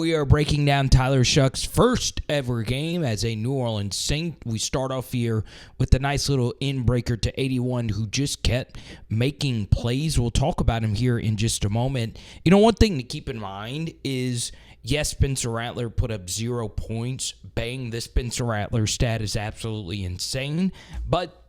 We are breaking down Tyler Shough's first ever game as a New Orleans Saint. We start off here with a nice little in-breaker to 81 who just kept making plays. We'll talk about him here in just a moment. You know, one thing to keep in mind is, yes, Spencer Rattler put up 0 points. Bang, this Spencer Rattler stat is absolutely insane. But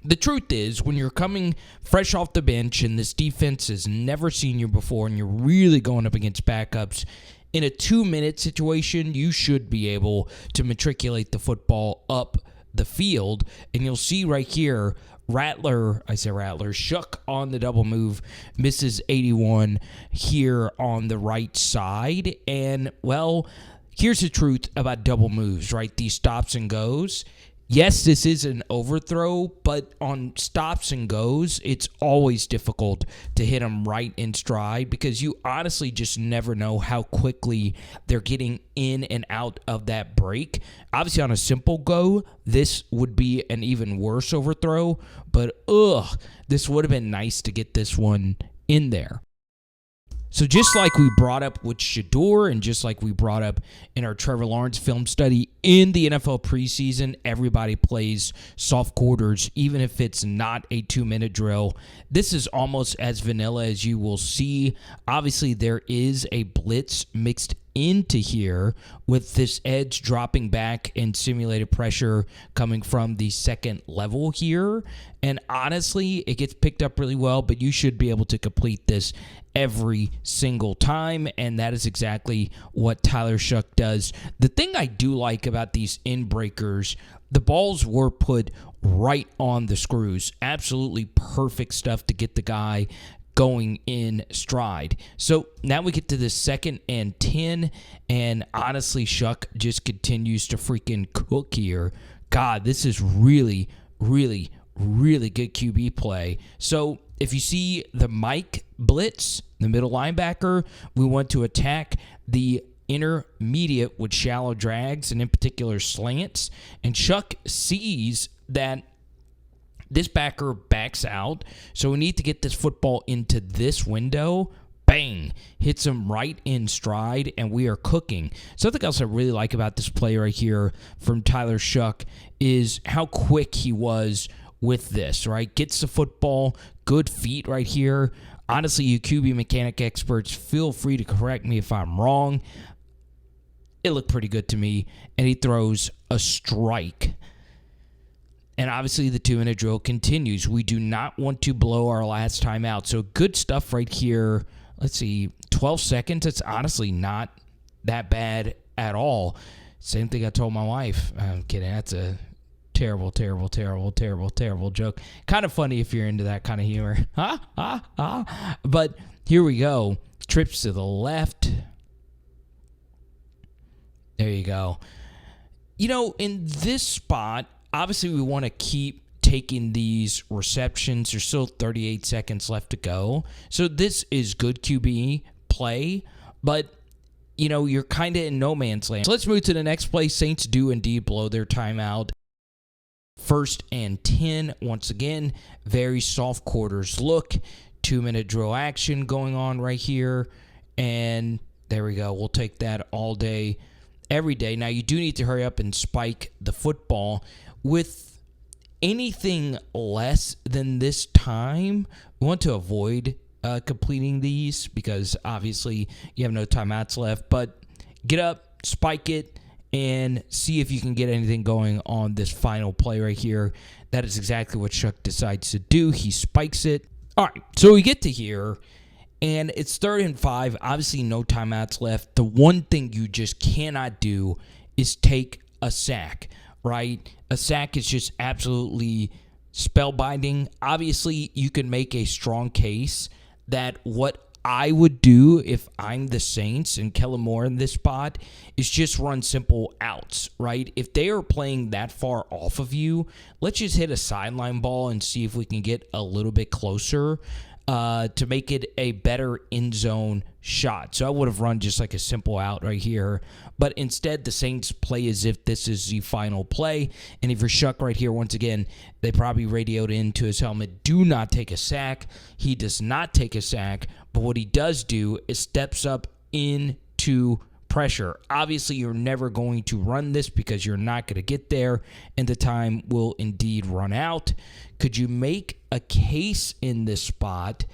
the truth is, when you're coming fresh off the bench and this defense has never seen you before and you're really going up against backups, in a 2-minute situation, you should be able to matriculate the football up the field. And you'll see right here, Shough on the double move, misses 81 here on the right side. And, well, here's the truth about double moves, right? These stops and goes. Yes, this is an overthrow, but on stops and goes, it's always difficult to hit them right in stride because you honestly just never know how quickly they're getting in and out of that break. Obviously, on a simple go, this would be an even worse overthrow, but this would have been nice to get this one in there. So just like we brought up with Shough and just like we brought up in our Trevor Lawrence film study, in the NFL preseason, everybody plays soft quarters, even if it's not a 2-minute drill. This is almost as vanilla as you will see. Obviously, there is a blitz mixed into here with this edge dropping back and simulated pressure coming from the second level here. And honestly, it gets picked up really well, but you should be able to complete this every single time, and that is exactly what Tyler Shough does. The thing I do like about these in-breakers, the balls were put right on the screws. Absolutely perfect stuff to get the guy going in stride. So now we get to the 2nd and 10, and honestly, Shough just continues to freaking cook here. God, this is really, really, really good QB play. So if you see the Mike blitz, the middle linebacker, we want to attack the intermediate with shallow drags and in particular slants. And Shough sees that this backer backs out, so we need to get this football into this window. Bang! Hits him right in stride, and we are cooking. Something else I really like about this play right here from Tyler Shough is how quick he was with this, right? Gets the football, good feet right here. Honestly, you QB mechanic experts, feel free to correct me if I'm wrong. It looked pretty good to me, and he throws a strike. And obviously, the 2-minute drill continues. We do not want to blow our last time out. So good stuff right here. Let's see, 12 seconds. It's honestly not that bad at all. Same thing I told my wife. I'm kidding. That's a terrible, terrible, terrible, terrible, terrible joke. Kind of funny if you're into that kind of humor. But here we go. Trips to the left. There you go. You know, in this spot, obviously we want to keep taking these receptions. There's still 38 seconds left to go. So this is good QB play, but you know, you're kind of in no man's land. So let's move to the next play. Saints do indeed blow their timeout. 1st and 10. Once again, very soft quarters look. 2-minute drill action going on right here. And there we go. We'll take that all day, every day. Now, you do need to hurry up and spike the football. With anything less than this time, we want to avoid completing these because obviously you have no timeouts left. But get up, spike it, and see if you can get anything going on this final play right here. That is exactly what Shough decides to do. He spikes it. All right, so we get to here, and it's 3rd and 5. Obviously, no timeouts left. The one thing you just cannot do is take a sack, right? A sack is just absolutely spellbinding. Obviously, you can make a strong case that what I would do if I'm the Saints and Kellen Moore in this spot is just run simple outs, right? If they are playing that far off of you, let's just hit a sideline ball and see if we can get a little bit closer to make it a better end zone shot. So I would have run just like a simple out right here. But instead, the Saints play as if this is the final play. And if you're Shough right here, once again, they probably radioed into his helmet, do not take a sack. He does not take a sack. But what he does do is steps up into pressure. Obviously, you're never going to run this because you're not going to get there, and the time will indeed run out. Could you make a case in this spot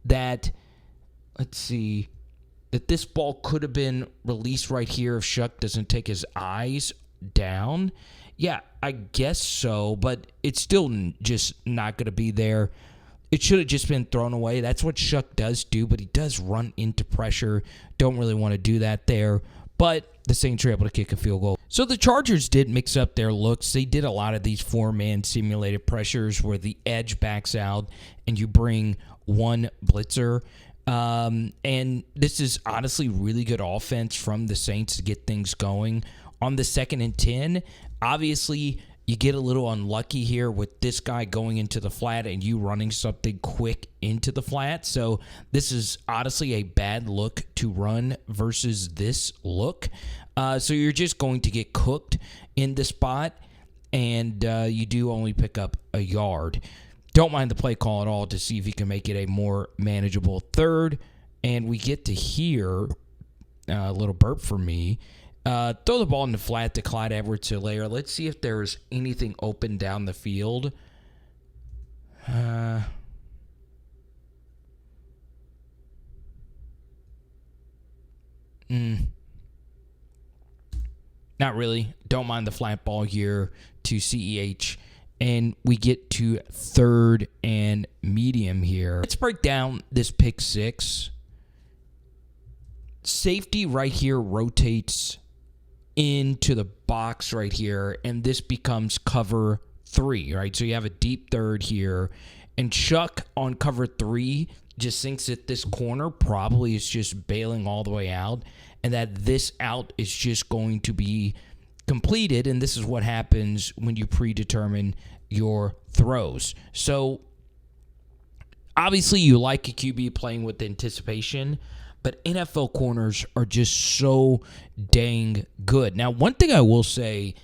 that, let's see, that this ball could have been released right here if Shough doesn't take his eyes down? Yeah, I guess so, but it's still just not going to be there. It should have just been thrown away. That's what Shough does do, but he does run into pressure. Don't really want to do that there, but the Saints are able to kick a field goal. So the Chargers did mix up their looks. They did a lot of these four-man simulated pressures where the edge backs out and you bring one blitzer. And this is honestly really good offense from the Saints to get things going. On the 2nd and 10, obviously you get a little unlucky here with this guy going into the flat and you running something quick into the flat. So this is honestly a bad look to run versus this look. So you're just going to get cooked in the spot, and you do only pick up a yard. Don't mind the play call at all to see if you can make it a more manageable 3rd. And we get to hear a little burp from me. Throw the ball in the flat to Clyde Edwards-Helaire. Let's see if there's anything open down the field. Not really. Don't mind the flat ball here to CEH. And we get to 3rd and medium here. Let's break down this pick 6. Safety right here rotates into the box right here, and this becomes cover 3, right? So you have a deep 3rd here, and Shough on cover 3 just thinks that this corner probably is just bailing all the way out, and that this out is just going to be completed, and this is what happens when you predetermine your throws. So obviously you like a QB playing with anticipation, but NFL corners are just so dang good. Now, one thing I will say,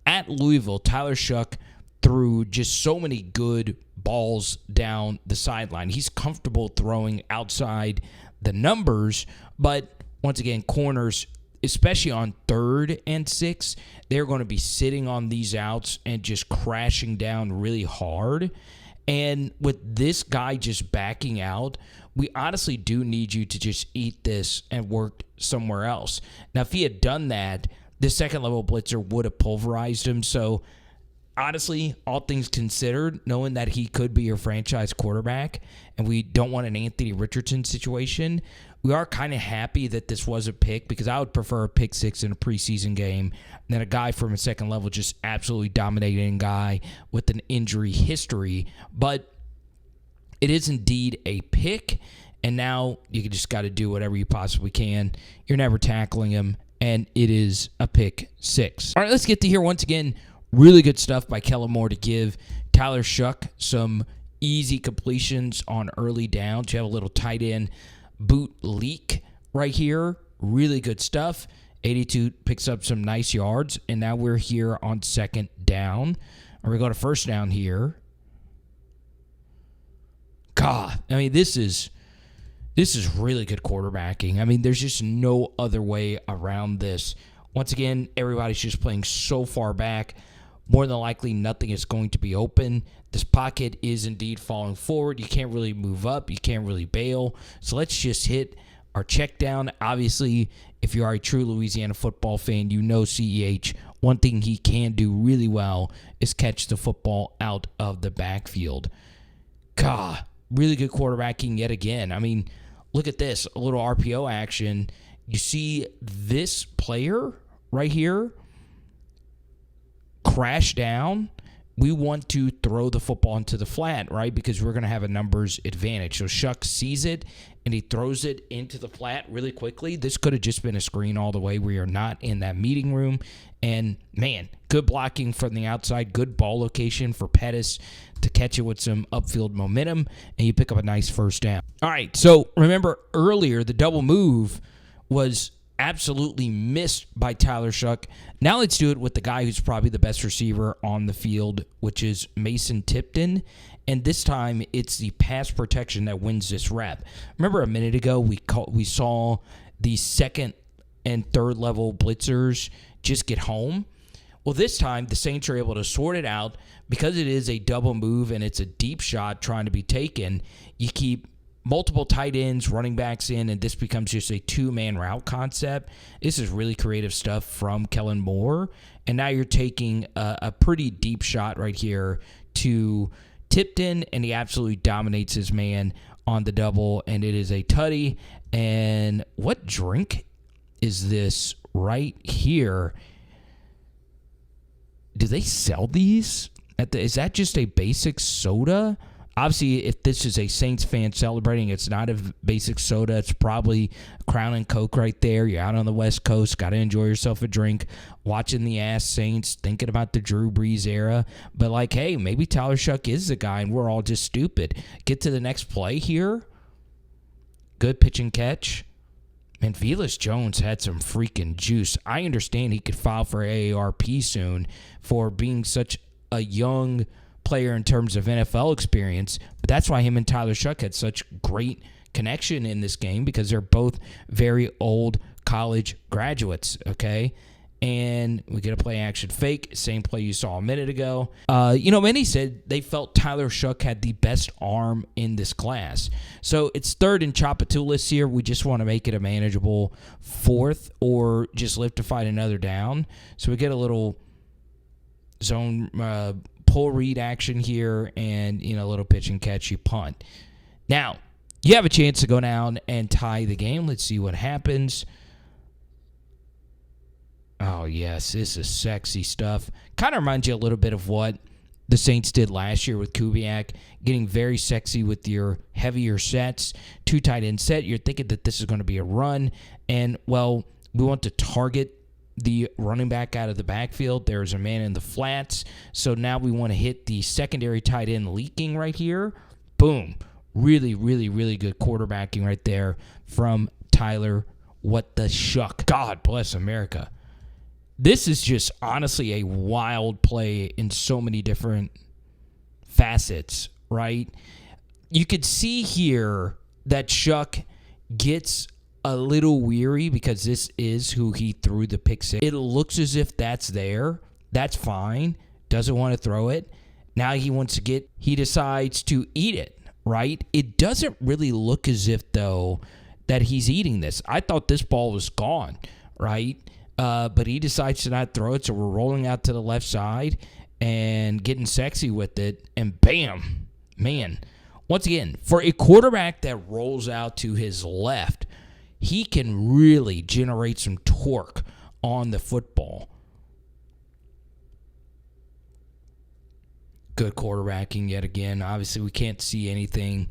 at Louisville, Tyler Shough threw just so many good balls down the sideline. He's comfortable throwing outside the numbers, but once again, corners, especially on 3rd and 6, they're going to be sitting on these outs and just crashing down really hard. And with this guy just backing out, we honestly do need you to just eat this and work somewhere else. Now, if he had done that, the 2nd level blitzer would have pulverized him. So, honestly, all things considered, knowing that he could be your franchise quarterback and we don't want an Anthony Richardson situation, we are kind of happy that this was a pick, because I would prefer a pick 6 in a preseason game than a guy from a 2nd level just absolutely dominating a guy with an injury history. But it is indeed a pick, and now you just got to do whatever you possibly can. You're never tackling him, and it is a pick 6. All right, let's get to here once again. Really good stuff by Kellen Moore to give Tyler Shough some easy completions on early downs. You have a little tight end boot leak right here. Really good stuff. 82 picks up some nice yards, and now we're here on 2nd down. Or we go to 1st down here. God, I mean, this is really good quarterbacking. I mean, there's just no other way around this. Once again, everybody's just playing so far back. More than likely, nothing is going to be open. This pocket is indeed falling forward. You can't really move up. You can't really bail. So let's just hit our check down. Obviously, if you are a true Louisiana football fan, you know CEH. One thing he can do really well is catch the football out of the backfield. God, really good quarterbacking yet again. I mean, look at this. A little RPO action. You see this player right here crash down. We want to throw the football into the flat, right? Because we're going to have a numbers advantage. So Shough sees it, and he throws it into the flat really quickly. This could have just been a screen all the way. We are not in that meeting room. And, man, good blocking from the outside. Good ball location for Pettis to catch it with some upfield momentum, and you pick up a nice 1st down. All right, so remember earlier the double move was absolutely missed by Tyler Shough. Now let's do it with the guy who's probably the best receiver on the field, which is Mason Tipton. And this time it's the pass protection that wins this rep. Remember a minute ago we saw the 2nd and third level blitzers just get home. Well, this time the Saints are able to sort it out because it is a double move and it's a deep shot trying to be taken. You keep multiple tight ends, running backs in, and this becomes just a two-man route concept. This is really creative stuff from Kellen Moore. And now you're taking a pretty deep shot right here to Tipton, and he absolutely dominates his man on the double, and it is a tutty. And what drink is this right here? Do they sell these? Is that just a basic soda? Obviously, if this is a Saints fan celebrating, it's not a basic soda. It's probably Crown and Coke right there. You're out on the West Coast. Got to enjoy yourself a drink. Watching the ass Saints, thinking about the Drew Brees era. But like, hey, maybe Tyler Shough is the guy, and we're all just stupid. Get to the next play here. Good pitch and catch. And Velus Jones had some freaking juice. I understand he could file for AARP soon for being such a young player in terms of NFL experience, but that's why him and Tyler Shough had such great connection in this game, because they're both very old college graduates, okay? And we get a play action fake, same play you saw a minute ago. Many said they felt Tyler Shough had the best arm in this class. So it's third and Chapatulis here. We just want to make it a manageable fourth or just live to fight another down. So we get a little zone pull read action here, and a little pitch and catch, you punt. Now you have a chance to go down and tie the game. Let's see what happens. Oh yes, this is sexy stuff. Kind of reminds you a little bit of what the Saints did last year with Kubiak, getting very sexy with your heavier sets, two tight end set. You're thinking that this is going to be a run, and well, we want to target the running back out of the backfield. There's a man in the flats. So now we want to hit the secondary tight end leaking right here. Boom. Really, really, really good quarterbacking right there from Tyler Shough. God bless America. This is just honestly a wild play in so many different facets, right? You could see here that Shough gets a little weary because this is who he threw the pick six. It looks as if that's there. That's fine. Doesn't want to throw it. Now he decides to eat it, right? It doesn't really look as if, though, that he's eating this. I thought this ball was gone, right? But he decides to not throw it, so we're rolling out to the left side and getting sexy with it, and bam, man. Once again, for a quarterback that rolls out to his left, he can really generate some torque on the football. Good quarterbacking yet again. Obviously, we can't see anything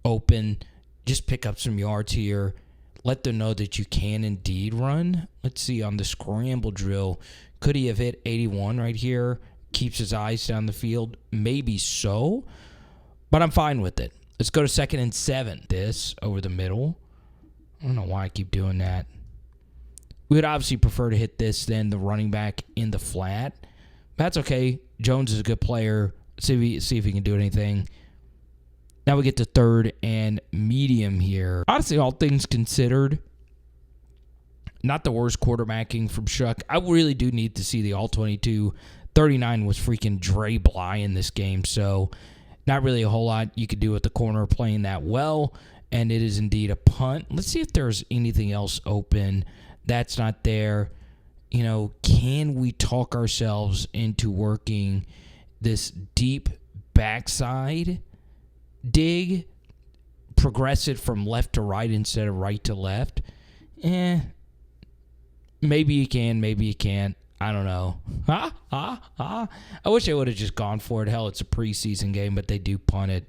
open. Just pick up some yards here. Let them know that you can indeed run. Let's see, on the scramble drill, could he have hit 81 right here? Keeps his eyes down the field? Maybe so, but I'm fine with it. Let's go to 2nd and 7. This over the middle. I don't know why I keep doing that. We would obviously prefer to hit this than the running back in the flat. That's okay. Jones is a good player. See if he can do anything. Now we get to 3rd and medium here. Honestly, all things considered, not the worst quarterbacking from Shough. I really do need to see the all-22. 39 was freaking Dre Bly in this game, so not really a whole lot you could do with the corner playing that well. And it is indeed a punt. Let's see if there's anything else open. That's not there. Can we talk ourselves into working this deep backside dig? Progress it from left to right instead of right to left? Maybe you can, maybe you can't. I don't know. I wish I would have just gone for it. Hell, it's a preseason game, but they do punt it.